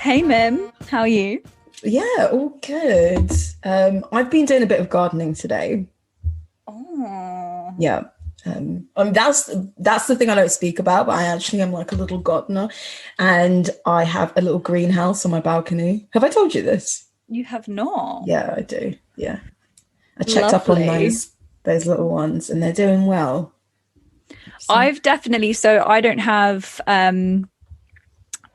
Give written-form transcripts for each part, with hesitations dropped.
Hey Mim, how are you? Yeah, all good. I've been doing a bit of gardening today. Oh, Yeah. That's the thing I don't speak about, but I actually am like a little gardener, and I have a little greenhouse on my balcony. Have I told you this? you have not. Yeah, I do. Yeah. I checked up on Lovely. those little ones and they're doing well. So, I don't have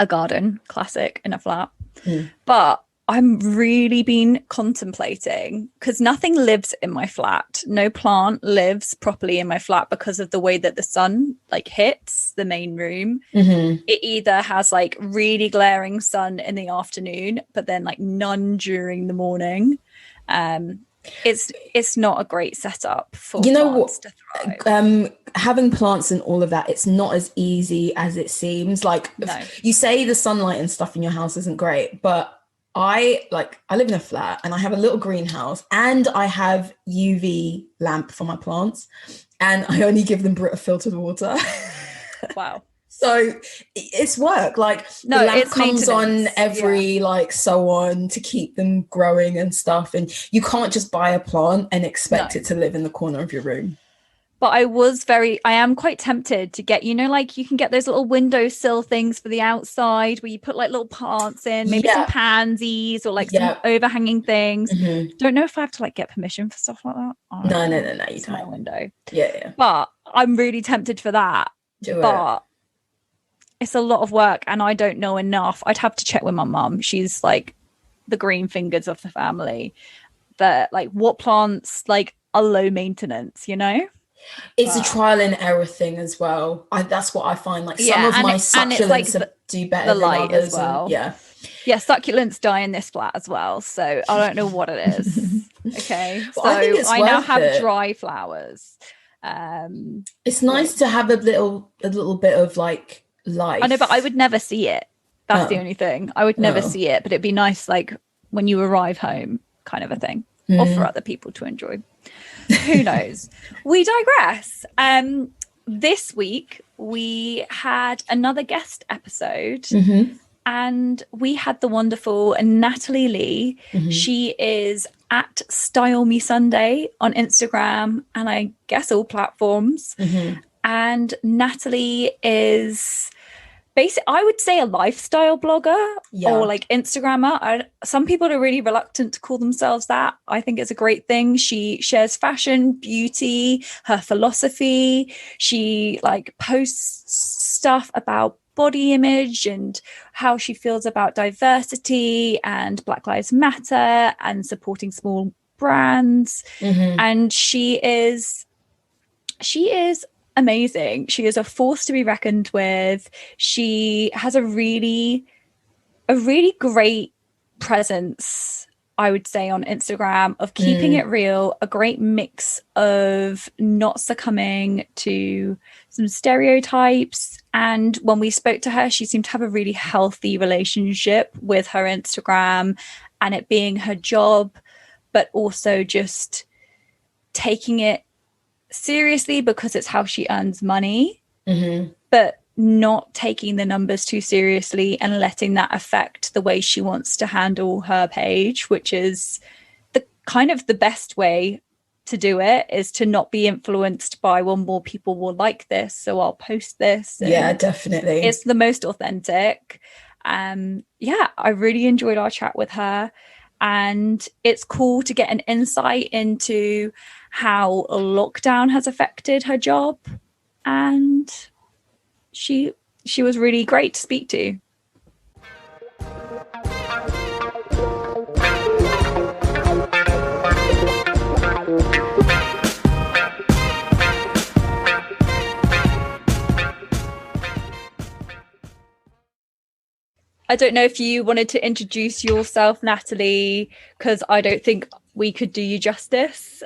a garden, classic in a flat, mm, but I'm really been contemplating because nothing lives in my flat. No plant lives properly in my flat because of the way that the sun like hits the main room. mhm. It either has like really glaring sun in the afternoon, but then like none during the morning. Um, it's not a great setup for You know what? plants to thrive. Having plants and all of that, it's not as easy as it seems. Like No, you say the sunlight and stuff in your house isn't great, but I live in a flat and I have a little greenhouse and I have UV lamp for my plants and I only give them Brita filtered water. wow. So it's work. Like the No, lamp it's comes on maintenance. Yeah. every like so on to keep them growing and stuff. And you can't just buy a plant and expect No. it to live in the corner of your room. But I am quite tempted to get, like you can get those little windowsill things for the outside where you put like little plants in, maybe some Yeah, pansies or like some yeah. overhanging things. Mhm. Don't know if I have to like get permission for stuff like that. I don't No, no, know. no, no, you It's my don't. window. Yeah, yeah. But I'm really tempted for that. Do it. But it's a lot of work and I don't know enough. I'd have to check with my mum. She's like the green fingers of the family. That like what plants like are low maintenance. It's a But trial and error thing as well. That's what I find. Like some yeah, of my and it's like succulents do the better than light as others, and well. yeah. Yeah, succulents die in this flat as well. So I don't know what it is. Okay. But I think So it's I now worth have it. dry flowers. Um It's nice to which have a little bit of like I know, but I life. would never see it. That's the Oh, only thing. I would never oh. see it, but it'd be nice like when you arrive home kind of a thing. Or for Mm. other people to enjoy. Who knows? We digress. This week we had another guest episode Hmm. and we had the wonderful Natalie Lee. Hmm. She is at Style Me Sunday on Instagram and I guess all platforms. Hmm. And Natalie is I would say a lifestyle blogger or Yeah. like Instagrammer. Some people are really reluctant to call themselves that. I think it's a great thing. She shares fashion, beauty, her philosophy. She like posts stuff about body image and how she feels about diversity and Black Lives Matter and supporting small brands. Hmm. And she is amazing. She is a force to be reckoned with. She has a really great presence, I would say, on Instagram of keeping Mm. it real, a great mix of not succumbing to some stereotypes. And when we spoke to her, she seemed to have a really healthy relationship with her Instagram and it being her job, but also just taking it seriously because it's how she earns money, Hmm. but not taking the numbers too seriously and letting that affect the way she wants to handle her page, which is the kind of the best way to do it is to not be influenced by, well, more people will like this, so I'll post this. Yeah, And definitely. it's the most authentic. Yeah, I really enjoyed our chat with her. And it's cool to get an insight into how lockdown has affected her job. And she was really great to speak to. I don't know if you wanted to introduce yourself, Natalie, because I don't think we could do you justice.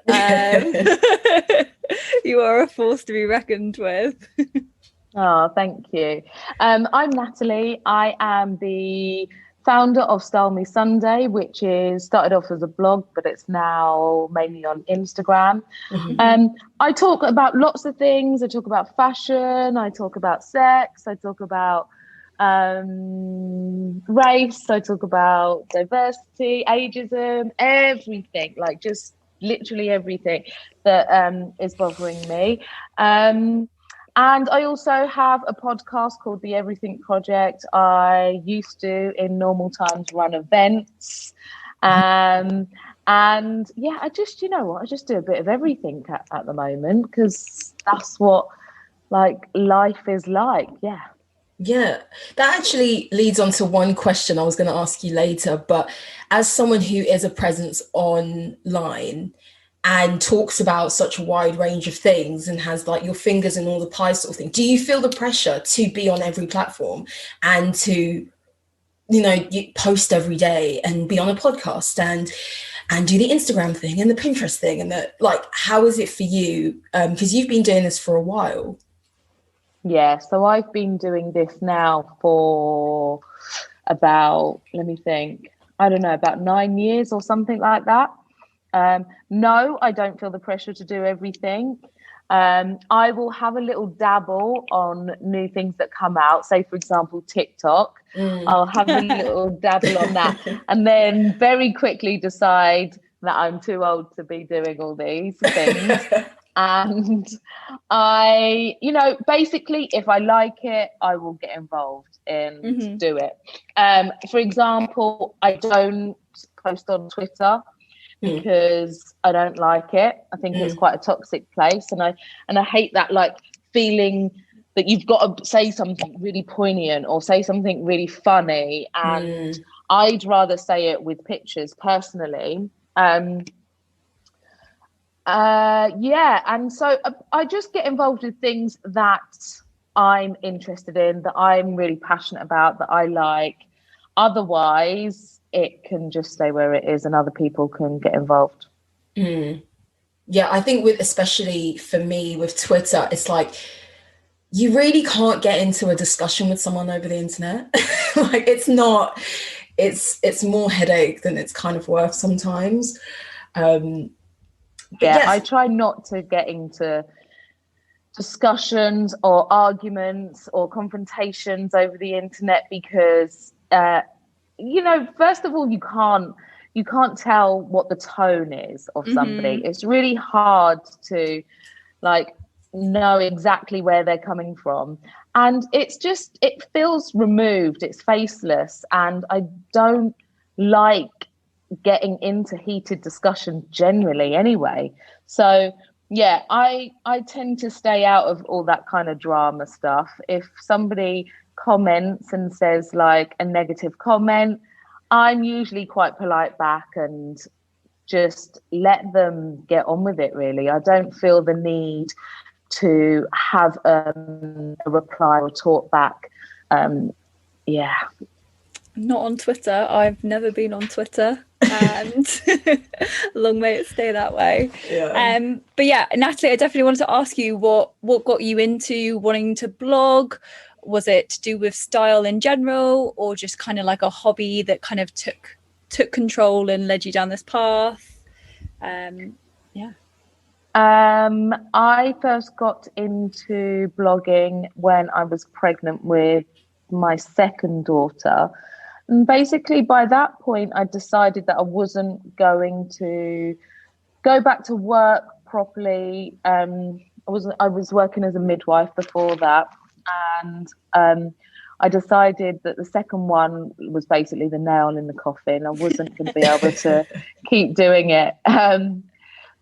You are a force to be reckoned with. Oh, thank you. I'm Natalie. I am the founder of Style Me Sunday, which is started off as a blog, but it's now mainly on Instagram. Mhm. I talk about lots of things. I talk about fashion. I talk about sex. I talk about race. I talk about diversity, ageism, everything, like just literally everything that is bothering me. And I also have a podcast called The Everything Project. I used to, in normal times, run events. And yeah, I just, you know what, I just do a bit of everything at the moment, because that's what like life is like. Yeah. Yeah, that actually leads on to one question I was going to ask you later. But as someone who is a presence online and talks about such a wide range of things and has like your fingers in all the pie sort of thing, do you feel the pressure to be on every platform and to, you post every day and be on a podcast and do the Instagram thing and the Pinterest thing and how is it for you? Because you've been doing this for a while. Yeah, so I've been doing this now for about, let me think, I don't know, about 9 years or something like that. No, I don't feel the pressure to do everything. I will have a little dabble on new things that come out. Say, for example, TikTok. I'll have a little dabble on that and then very quickly decide that I'm too old to be doing all these things. And I, basically, if I like it, I will get involved and do it. For example, I don't post on Twitter because I don't like it. I think it's quite a toxic place, and I hate that feeling that you've got to say something really poignant or say something really funny, and I'd rather say it with pictures personally. And so I just get involved with things that I'm interested in, that I'm really passionate about, that I like. Otherwise, it can just stay where it is and other people can get involved. Yeah, I think especially for me with Twitter, it's like you really can't get into a discussion with someone over the internet. It's more headache than it's kind of worth sometimes. Yes. I try not to get into discussions or arguments or confrontations over the internet because, first of all, you can't tell what the tone is of somebody. It's really hard to know exactly where they're coming from. And it feels removed, it's faceless. And I don't like getting into heated discussion generally anyway. So yeah, I tend to stay out of all that kind of drama stuff. If somebody comments and says a negative comment, I'm usually quite polite back and just let them get on with it, really. I don't feel the need to have a reply or talk back. Yeah. Not on Twitter. I've never been on Twitter, and long may it stay that way. Yeah. But yeah, Natalie, I definitely wanted to ask you what got you into wanting to blog. Was it to do with style in general, or just kind of like a hobby that kind of took control and led you down this path? Yeah. I first got into blogging when I was pregnant with my second daughter. And basically, by that point, I decided that I wasn't going to go back to work properly. I was working as a midwife before that, and I decided that the second one was basically the nail in the coffin. I wasn't going to be able to keep doing it.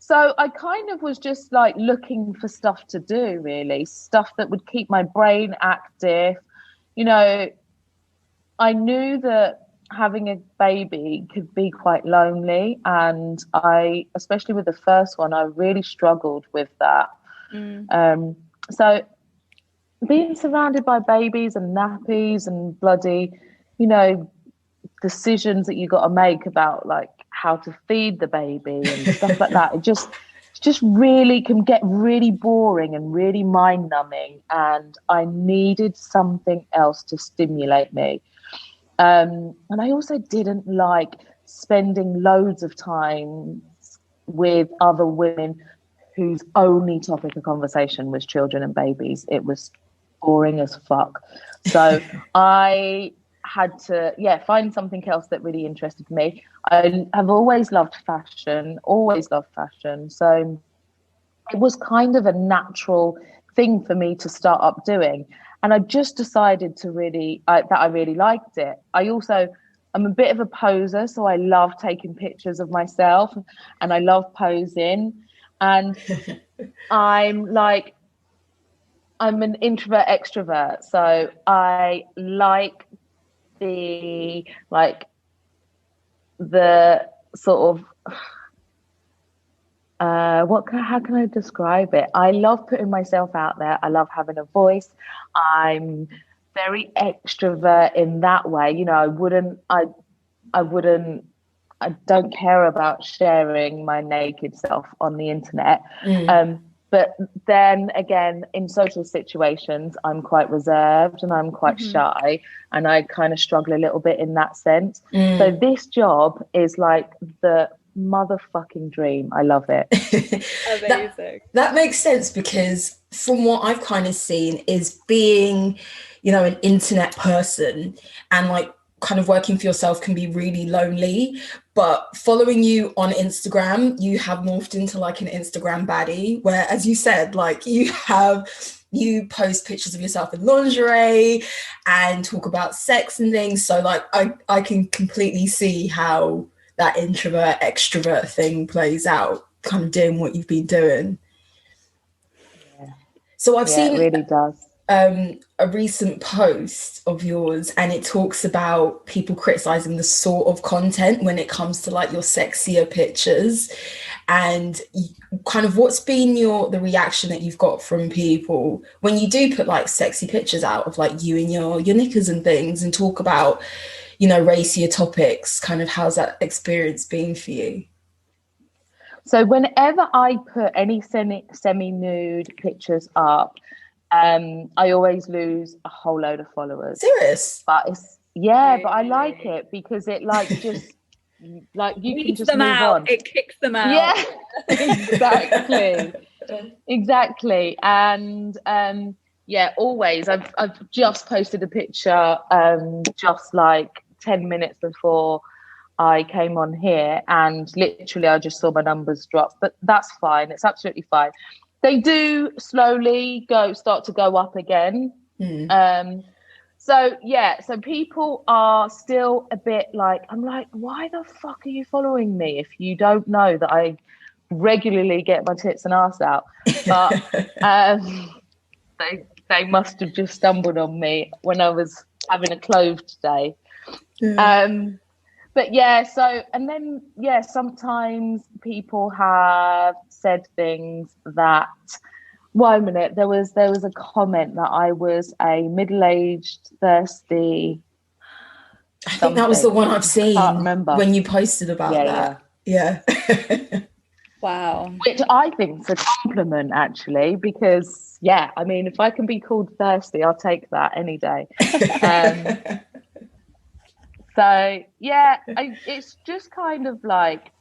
So I kind of was just looking for stuff to do, really, stuff that would keep my brain active. I knew that having a baby could be quite lonely, and especially with the first one, I really struggled with that. So being surrounded by babies and nappies and bloody, decisions that you got to make about how to feed the baby and stuff like that, it just really can get really boring and really mind numbing, and I needed something else to stimulate me. And I also didn't like spending loads of time with other women whose only topic of conversation was children and babies. It was boring as fuck. So I had to find something else that really interested me. I have always loved fashion, so it was kind of a natural thing for me to start up doing, and I just decided to that I really liked it. I'm a bit of a poser, so I love taking pictures of myself and I love posing, and I'm an introvert extrovert, so I like the sort of how can I describe it? I love putting myself out there. I love having a voice. I'm very extrovert in that way. You know, I don't care about sharing my naked self on the internet. But then again, in social situations, I'm quite reserved and I'm quite shy, and I kind of struggle a little bit in that sense. So this job is like the motherfucking dream. I love it. Amazing. That makes sense, because from what I've kind of seen is being, you know, an internet person and like kind of working for yourself can be really lonely. But following you on Instagram, you have morphed into like an Instagram baddie, where, as you said, like you post pictures of yourself in lingerie and talk about sex and things. So like I can completely see how that introvert extrovert thing plays out, kind of doing what you've been doing. So I've seen it really does. A recent post of yours, and it talks about people criticizing the sort of content when it comes to like your sexier pictures, and kind of what's been the reaction that you've got from people when you do put like sexy pictures out of like you and your knickers and things, and talk about, you know, racier topics. Kind of how's that experience been for you? So whenever I put any semi-nude pictures up, I always lose a whole load of followers. Serious? But but I like it because it like just like you can just move on. It kicks them out. Yeah, exactly. And always. I've just posted a picture just like 10 minutes before I came on here, and literally I just saw my numbers drop, but that's fine. It's absolutely fine. They do slowly start to go up again. So people are still a bit like, I'm like, why the fuck are you following me if you don't know that I regularly get my tits and ass out? But they must have just stumbled on me when I was having a clothed day. But sometimes people have said things that, one minute, there was a comment that I was a middle-aged, thirsty. I think that was the one I've seen. I can't remember when you posted about that. Yeah. Wow. Which I think is a compliment, actually, because I mean, if I can be called thirsty, I'll take that any day. So it's just kind of like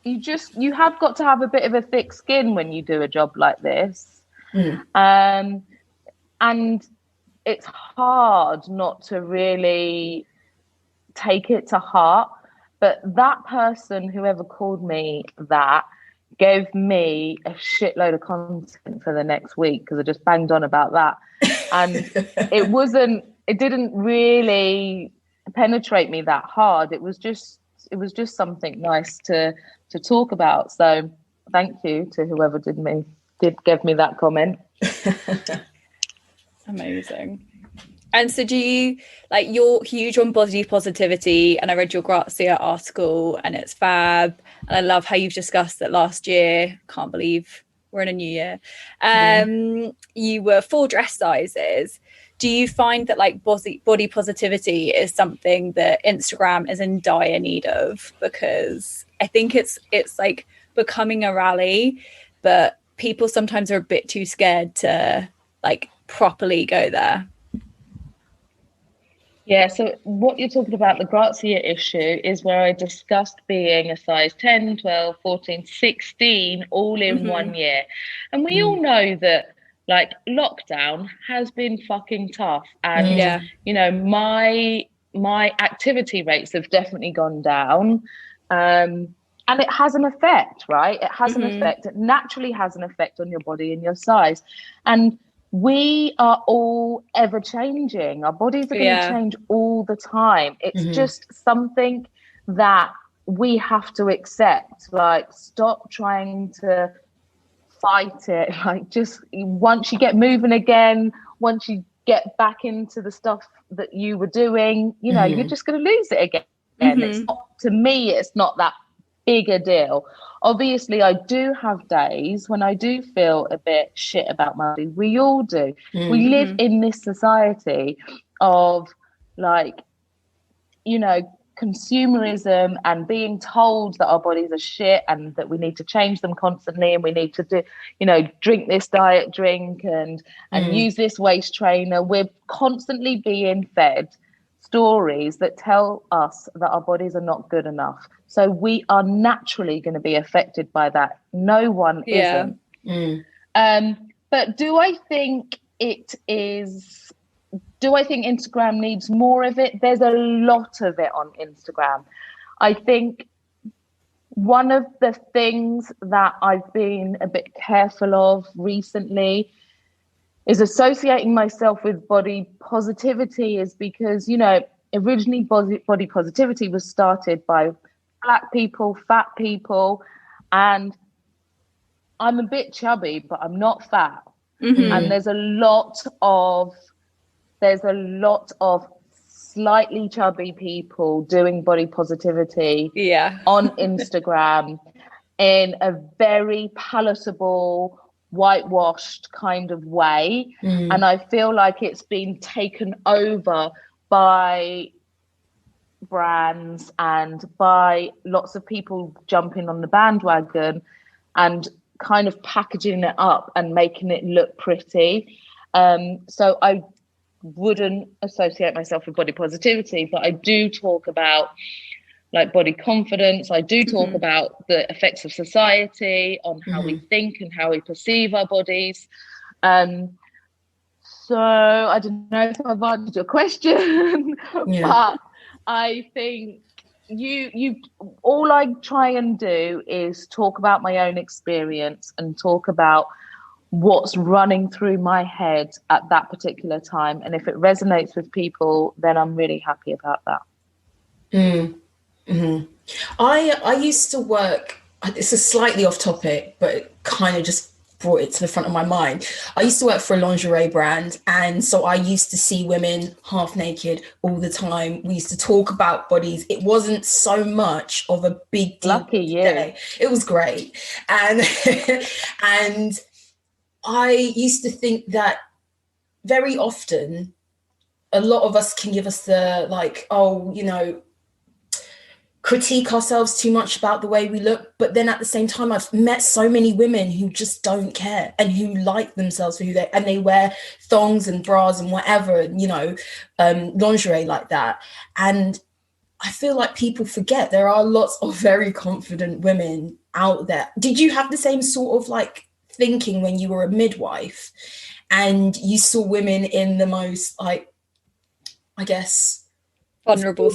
you have got to have a bit of a thick skin when you do a job like this. And it's hard not to really take it to heart. But that person, whoever called me that, gave me a shitload of content for the next week because I just banged on about that. And it didn't really penetrate me that hard. It was just something nice to talk about. So thank you to whoever did give me that comment. Amazing. And so do you, like, you're huge on body positivity, and I read your Grazia article and it's fab, and I love how you've discussed that last year, can't believe we're in a new year, you were 4 dress sizes. Do you find that like body positivity is something that Instagram is in dire need of? Because I think it's like becoming a rally, but people sometimes are a bit too scared to like properly go there. Yeah, so what you're talking about, the Grazia issue, is where I discussed being a size 10, 12, 14, 16, all in 1 year. And we all know that like lockdown has been fucking tough, and Yeah. you know, my activity rates have definitely gone down, and it has an effect, right? It has an effect. It naturally has an effect on your body and your size, and we are all ever changing. Our bodies are going to change all the time. It's just something that we have to accept. Like, stop trying to fight it. Like, just once you get moving again, once you get back into the stuff that you were doing, you know, you're just going to lose it again. It's not, to me, it's not that big a deal. Obviously, I do have days when I do feel a bit shit about my body. We all do. We live in this society of, like, you know, consumerism and being told that our bodies are shit and that we need to change them constantly, and we need to do, you know, drink this diet drink and use this waist trainer. We're constantly being fed stories that tell us that our bodies are not good enough, so we are naturally going to be affected by that. No one isn't. But do I think Instagram needs more of it? There's a lot of it on Instagram. I think one of the things that I've been a bit careful of recently is associating myself with body positivity, is because, you know, originally body positivity was started by Black people, fat people, and I'm a bit chubby, but I'm not fat. And there's a lot of slightly chubby people doing body positivity on Instagram in a very palatable, whitewashed kind of way. And I feel like it's been taken over by brands and by lots of people jumping on the bandwagon and kind of packaging it up and making it look pretty. So I wouldn't associate myself with body positivity, but I do talk about, like, body confidence. I do talk about the effects of society on how we think and how we perceive our bodies. So I don't know if I've answered your question, but I think you all I try and do is talk about my own experience and talk about what's running through my head at that particular time, and if it resonates with people, then I'm really happy about that. I used to work, this is slightly off topic, but it kind of just brought it to the front of my mind. I used to work for a lingerie brand, and so I used to see women half naked all the time. We used to talk about bodies. It wasn't so much of a big deal. Lucky you. It was great. And and I used to think that very often a lot of us can give us the, like, oh, you know, critique ourselves too much about the way we look. But then at the same time, I've met so many women who just don't care and who like themselves for who they, and they wear thongs and bras and whatever, you know, lingerie like that. And I feel like people forget there are lots of very confident women out there. Did you have the same sort of, like, thinking when you were a midwife and you saw women in the most, like, I guess, vulnerable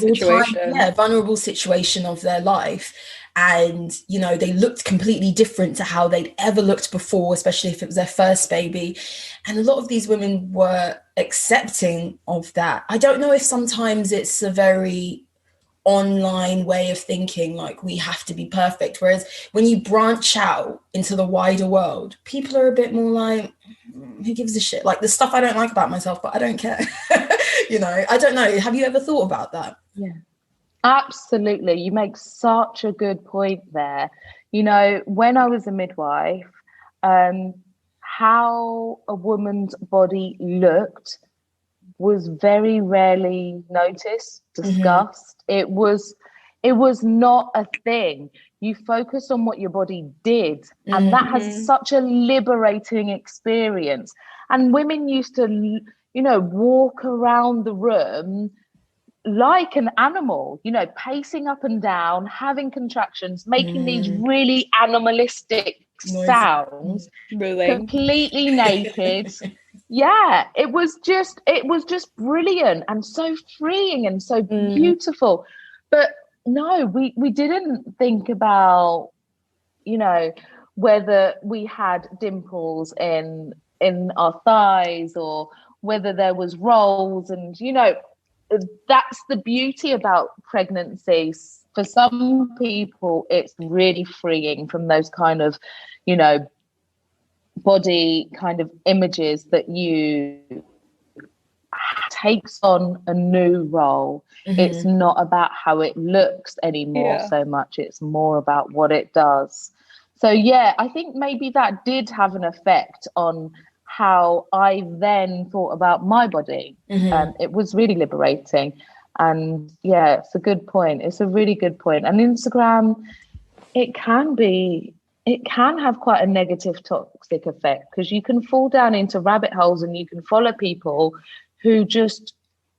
situation of their life, and, you know, they looked completely different to how they'd ever looked before, especially if it was their first baby, and a lot of these women were accepting of that? I don't know if sometimes it's a very online way of thinking, like, we have to be perfect, whereas when you branch out into the wider world, people are a bit more like, who gives a shit? Like, the stuff I don't like about myself, but I don't care. You know, I don't know. Have you ever thought about that? Yeah, absolutely. You make such a good point there. You know, when I was a midwife, how a woman's body looked was very rarely noticed, discussed. It was not a thing. You focus on what your body did, and that has such a liberating experience. And women used to, you know, walk around the room like an animal, you know, pacing up and down, having contractions, making these really animalistic sounds, Ruling. completely naked. Yeah, it was just brilliant and so freeing and so beautiful. But no, we didn't think about, you know, whether we had dimples in our thighs or whether there was rolls. And, you know, that's the beauty about pregnancy. For some people, it's really freeing from those kind of, you know, body kind of images that you takes on a new role. It's not about how it looks anymore so much. It's more about what it does. So yeah, I think maybe that did have an effect on how I then thought about my body. It was really liberating. And yeah, it's a good point. It's a really good point. And Instagram, it can have quite a negative toxic effect, because you can fall down into rabbit holes and you can follow people who just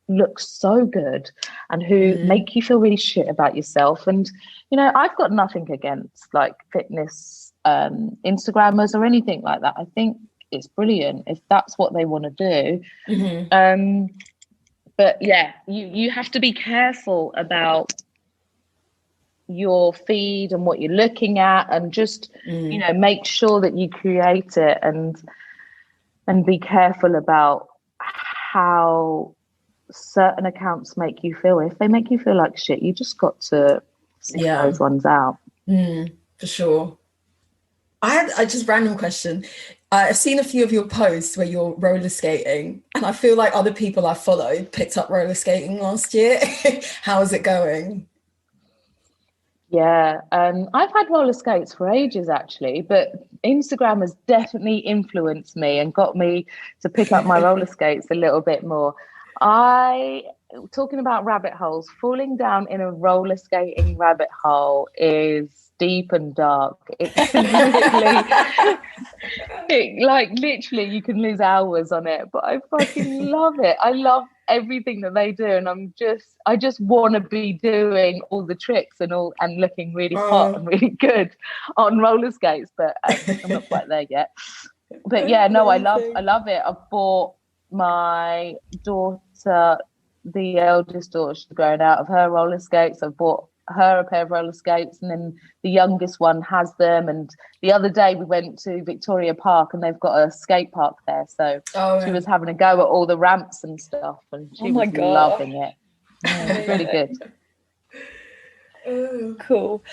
look so good and who make you feel really shit about yourself. And, you know, I've got nothing against like fitness Instagrammers or anything like that. I think it's brilliant if that's what they want to do. But yeah, you have to be careful about your feed and what you're looking at, and just you know, make sure that you create it and be careful about how certain accounts make you feel. If they make you feel like shit, you just got to sift those ones out. For sure. I just random question. I've seen a few of your posts where you're roller skating, and I feel like other people I followed picked up roller skating last year. How is it going? Yeah, I've had roller skates for ages actually, but Instagram has definitely influenced me and got me to pick up my roller skates a little bit more. Talking about rabbit holes, falling down in a roller skating rabbit hole is deep and dark. It literally you can lose hours on it, but I fucking love it. I love everything that they do, and I just want to be doing all the tricks and looking really hot and really good on roller skates, but I'm not quite there yet. But yeah, no, I love it. I've bought my daughter, the eldest daughter, she's growing out of her roller skates. I've bought her a pair of roller skates, and then the youngest one has them. And the other day we went to Victoria Park, and they've got a skate park there, so she was having a go at all the ramps and stuff, and she was loving it. Yeah, it's really good. Cool.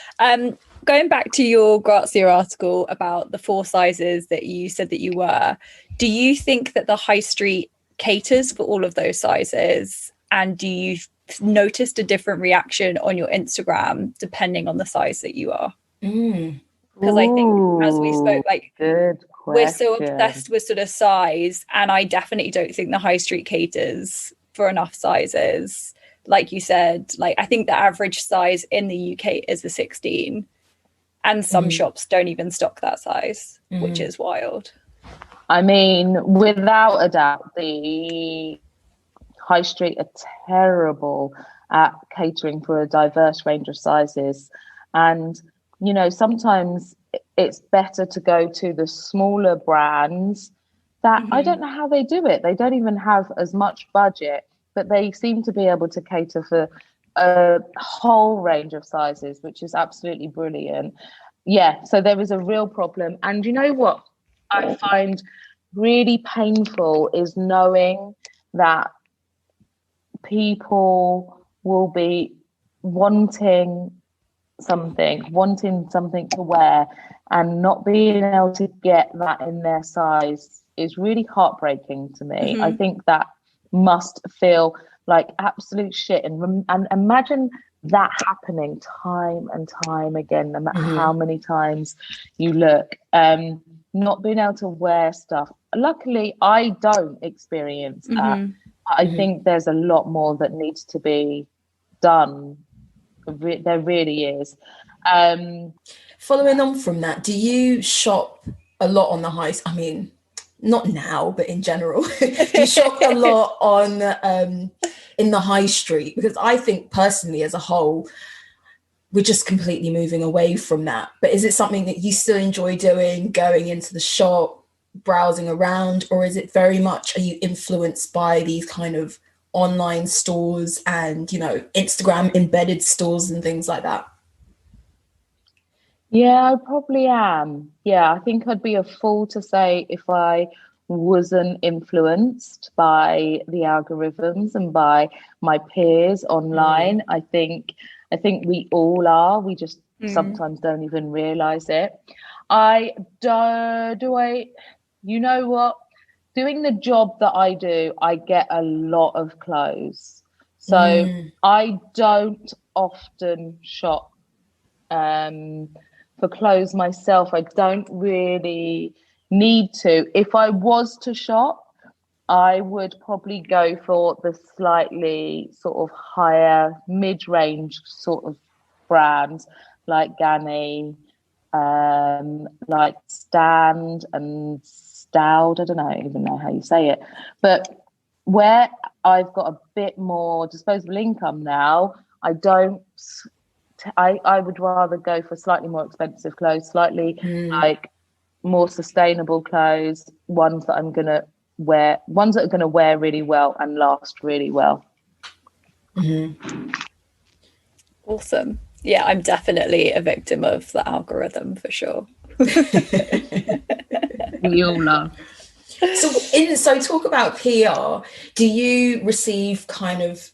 Going back to your Grazia article about the 4 sizes that you said that you were, do you think that the high street caters for all of those sizes? And do you noticed a different reaction on your Instagram depending on the size that you are? Because I think, as we spoke, like, we're so obsessed with sort of size, and I definitely don't think the high street caters for enough sizes. Like you said, like, I think the average size in the UK is a 16, and some shops don't even stock that size, which is wild. I mean, without a doubt, the high street are terrible at catering for a diverse range of sizes. And, you know, sometimes it's better to go to the smaller brands that I don't know how they do it. They don't even have as much budget, but they seem to be able to cater for a whole range of sizes, which is absolutely brilliant. Yeah, so there is a real problem. And you know what I find really painful is knowing that people will be wanting something to wear and not being able to get that in their size is really heartbreaking to me. I think that must feel like absolute shit, and imagine that happening time and time again, no matter how many times you look, not being able to wear stuff. Luckily I don't experience that. I think there's a lot more that needs to be done. There really is. Following on from that, do you shop a lot on the high? I mean, not now, but in general, do you shop a lot on in the high street? Because I think personally, as a whole, we're just completely moving away from that. But is it something that you still enjoy doing, going into the shop, browsing around, or is it very much, are you influenced by these kind of online stores and, you know, Instagram embedded stores and things like that? Yeah, I probably am. Yeah, I think I'd be a fool to say if I wasn't influenced by the algorithms and by my peers online. I think we all are. We just sometimes don't even realize it. I do I you know what? Doing the job that I do, I get a lot of clothes. So I don't often shop for clothes myself. I don't really need to. If I was to shop, I would probably go for the slightly sort of higher mid-range sort of brands like Ganni, like Stand and Stowed. I don't even know how you say it. But where I've got a bit more disposable income now, I would rather go for slightly more expensive clothes, slightly like more sustainable clothes, ones that I'm gonna wear, ones that are gonna wear really well and last really well. Awesome. Yeah, I'm definitely a victim of the algorithm for sure. We all are. So talk about PR. Do you receive kind of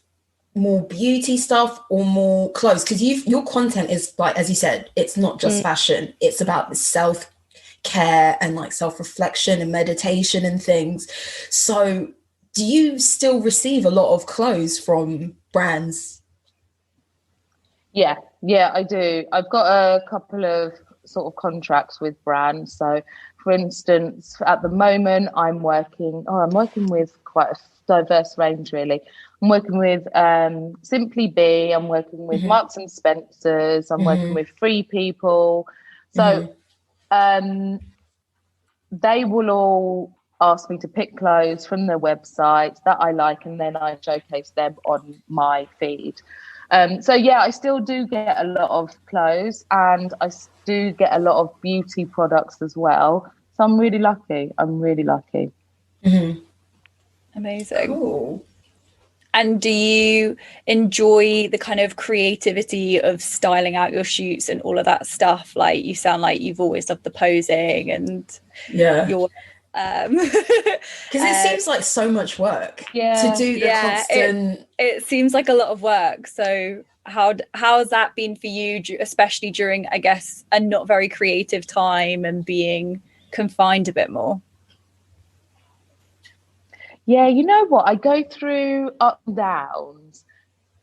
more beauty stuff or more clothes? Because your content is, like, as you said, it's not just fashion, it's about the self-care and like self-reflection and meditation and things. So do you still receive a lot of clothes from brands? Yeah, I do. I've got a couple of sort of contracts with brands. So for instance, at the moment I'm working with quite a diverse range really. I'm working with Simply Be, I'm working with Marks and Spencers, I'm working with Free People. So they will all ask me to pick clothes from their website that I like, and then I showcase them on my feed. So yeah, I still do get a lot of clothes, and I do get a lot of beauty products as well. So I'm really lucky. Amazing. Cool. And do you enjoy the kind of creativity of styling out your shoots and all of that stuff? Like, you sound like you've always loved the posing and your because it seems like so much work to do the constant. It seems like a lot of work. So how has that been for you, especially during, I guess, a not very creative time and being confined a bit more? Yeah, you know what? I go through up and downs.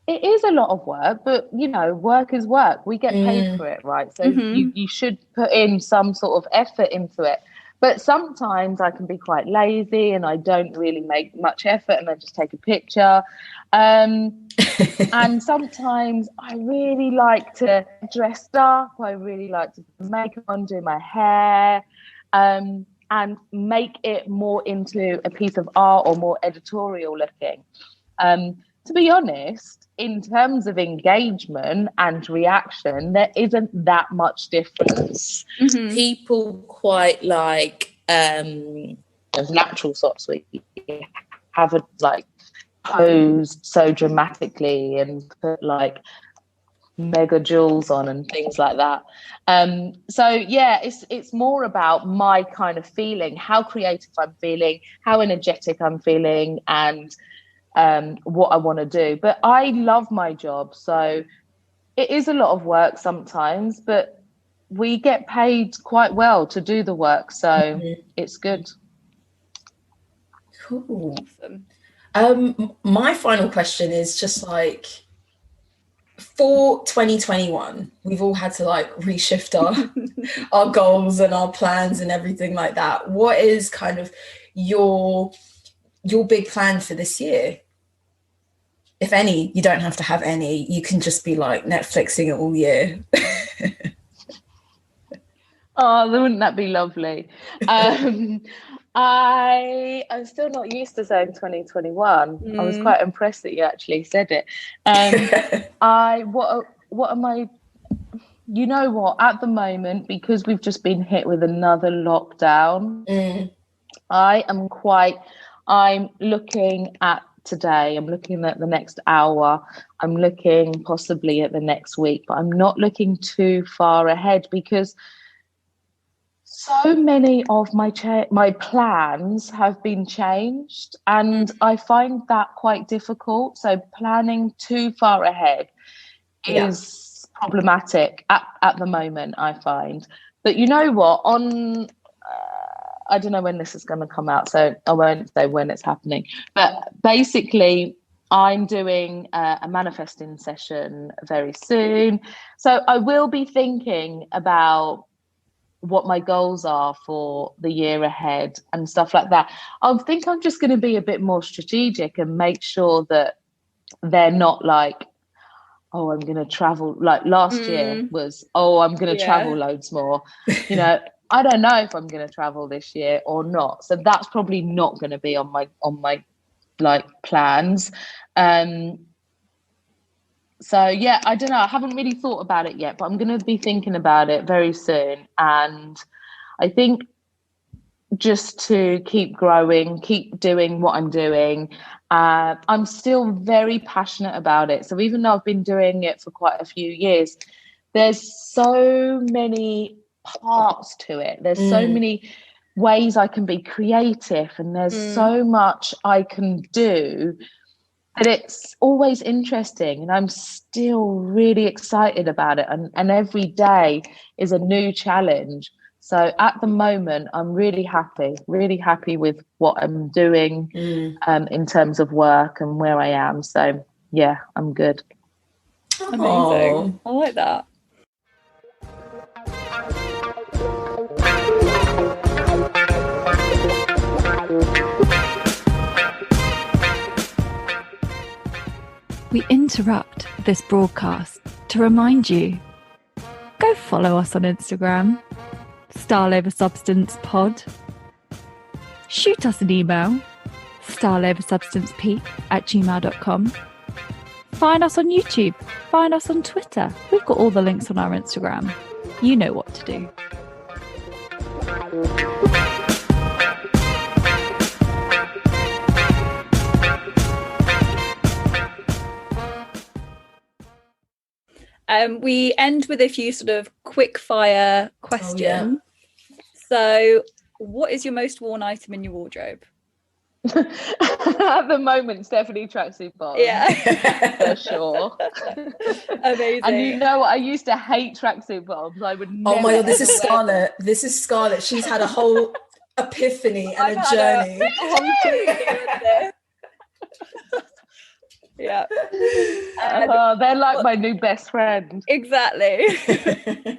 It is a lot of work, but you know, work is work. We get paid for it, right? So you should put in some sort of effort into it. But sometimes I can be quite lazy and I don't really make much effort and I just take a picture. And sometimes I really like to dress up. I really like to put makeup on, do my hair. And make it more into a piece of art or more editorial looking. To be honest, in terms of engagement and reaction, there isn't that much difference. People quite like natural shots where you haven't like posed so dramatically and put like mega jewels on and things like that. So yeah, it's more about my kind of feeling, how creative I'm feeling, how energetic I'm feeling, and what I want to do. But I love my job, so it is a lot of work sometimes, but we get paid quite well to do the work, so it's good. Cool. My final question is just like, for 2021, we've all had to like reshift our goals and our plans and everything like that. What is kind of your big plan for this year? If any, you don't have to have any. You can just be like Netflixing it all year. Oh, wouldn't that be lovely? I'm still not used to saying 2021. I was quite impressed that you actually said it. What am I You know what? At the moment, because we've just been hit with another lockdown, I'm looking at today, I'm looking at the next hour, I'm looking possibly at the next week, but I'm not looking too far ahead because so many of my plans have been changed, and I find that quite difficult. So planning too far ahead is problematic at the moment, I find. But you know what? I don't know when this is going to come out, so I won't say when it's happening. But basically, I'm doing a manifesting session very soon. So I will be thinking about what my goals are for the year ahead and stuff like that. I think I'm just going to be a bit more strategic and make sure that they're not like, oh, I'm going to travel. Like last year was, oh, I'm going to travel loads more. You know, I don't know if I'm going to travel this year or not. So that's probably not going to be on my like plans. So yeah, I don't know. I haven't really thought about it yet, but I'm going to be thinking about it very soon. And I think just to keep growing, keep doing what I'm doing. I'm still very passionate about it. So even though I've been doing it for quite a few years, there's so many parts to it. There's so many ways I can be creative, and there's so much I can do. And it's always interesting, and I'm still really excited about it. And every day is a new challenge. So at the moment, I'm really happy with what I'm doing in terms of work and where I am. So yeah, I'm good. Amazing. I like that. We interrupt this broadcast to remind you, go follow us on Instagram, Style Over Substance Pod. Shoot us an email, styleoversubstancepeak@gmail.com. Find us on YouTube, find us on Twitter. We've got all the links on our Instagram. You know what to do. We end with a few sort of quick fire questions. So, what is your most worn item in your wardrobe? At the moment, it's definitely tracksuit bottoms. Yeah, for sure. Amazing. And you know what? I used to hate tracksuit bottoms. I would never. Oh my god, this is Scarlett. This is Scarlett. She's had a whole epiphany and a journey. Yeah. They're like my new best friend. Exactly.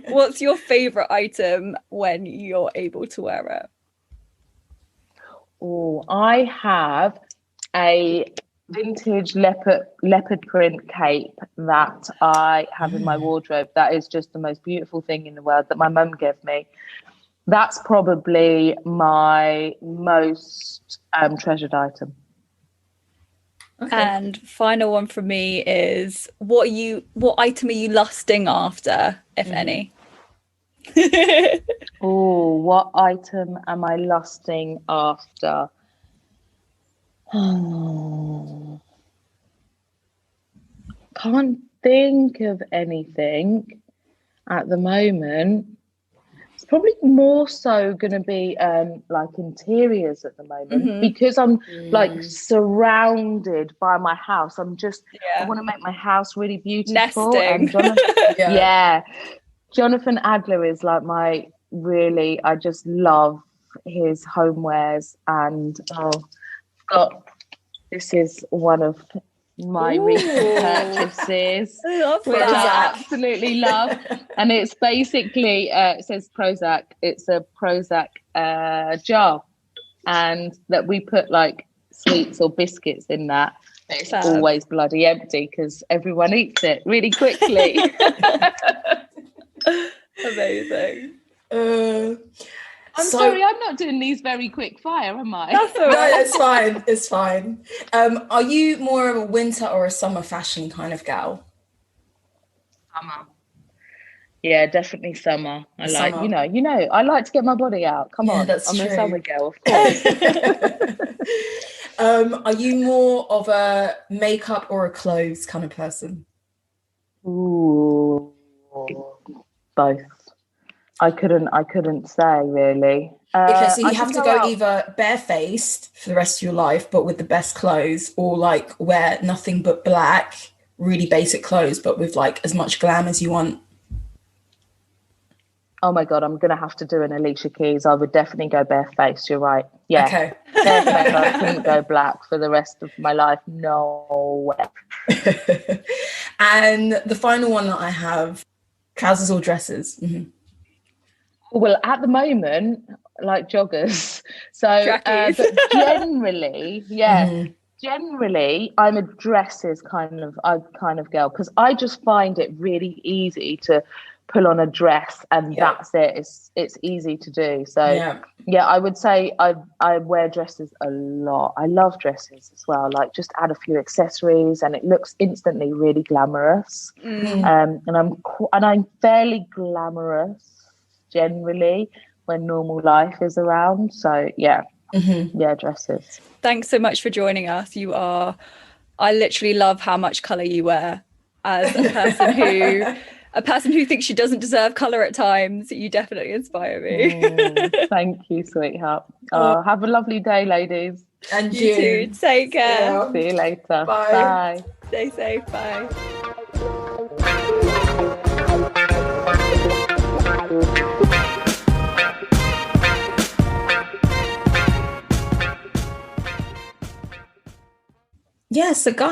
What's your favorite item when you're able to wear it? Oh, I have a vintage leopard print cape that I have in my wardrobe. That is just the most beautiful thing in the world that my mum gave me. That's probably my most treasured item. Okay. And final one from me is what item are you lusting after, if any? Oh, what item am I lusting after? Can't think of anything at the moment. It's probably more so going to be like interiors at the moment, because I'm like surrounded by my house. I want to make my house really beautiful. Nesting. And Jonathan Adler is like I just love his homewares, and this is one of my recent purchases, which I absolutely love. And it's basically it says Prozac. It's a Prozac jar, and that we put like sweets or biscuits in that. It's always bloody empty because everyone eats it really quickly. Amazing. I'm sorry, I'm not doing these very quick fire, am I? That's all right. No, it's fine. It's fine. Are you more of a winter or a summer fashion kind of gal? Yeah, definitely summer. I like, Summer. I like to get my body out. Come Yeah, on, that's I'm true. a summer girl, of course. Are you more of a makeup or a clothes kind of person? Ooh, both. I couldn't say really. Okay, so I you have can to go go out. either barefaced for the rest of your life, but with the best clothes, or like wear nothing but black, really basic clothes, but with like as much glam as you want. Oh my God, I'm gonna have to do an Alicia Keys. I would definitely go barefaced. You're right. Yeah, Okay. barefaced. I couldn't go black for the rest of my life. No way. And the final one that I have, trousers or dresses? Mm-hmm. Well, at the moment, like joggers. So, Trackies. but generally, yeah, Mm-hmm. generally, I'm a dresses kind of girl because I just find it really easy to pull on a dress and Yeah. that's it. It's easy to do. So, Yeah. yeah, I would say I wear dresses a lot. I love dresses as well. Like just add a few accessories and it looks instantly really glamorous. Mm. And I'm fairly glamorous generally when normal life is around. So yeah, Mm-hmm. yeah, dresses. Thanks so much for joining us. I literally love how much color you wear. As a person who thinks she doesn't deserve color at times, you definitely inspire me. Thank you, sweetheart. Oh, Have a lovely day, ladies. And you too. Take care. Yeah. See you later. Bye. Bye. Stay safe. Bye. Yeah, so guys.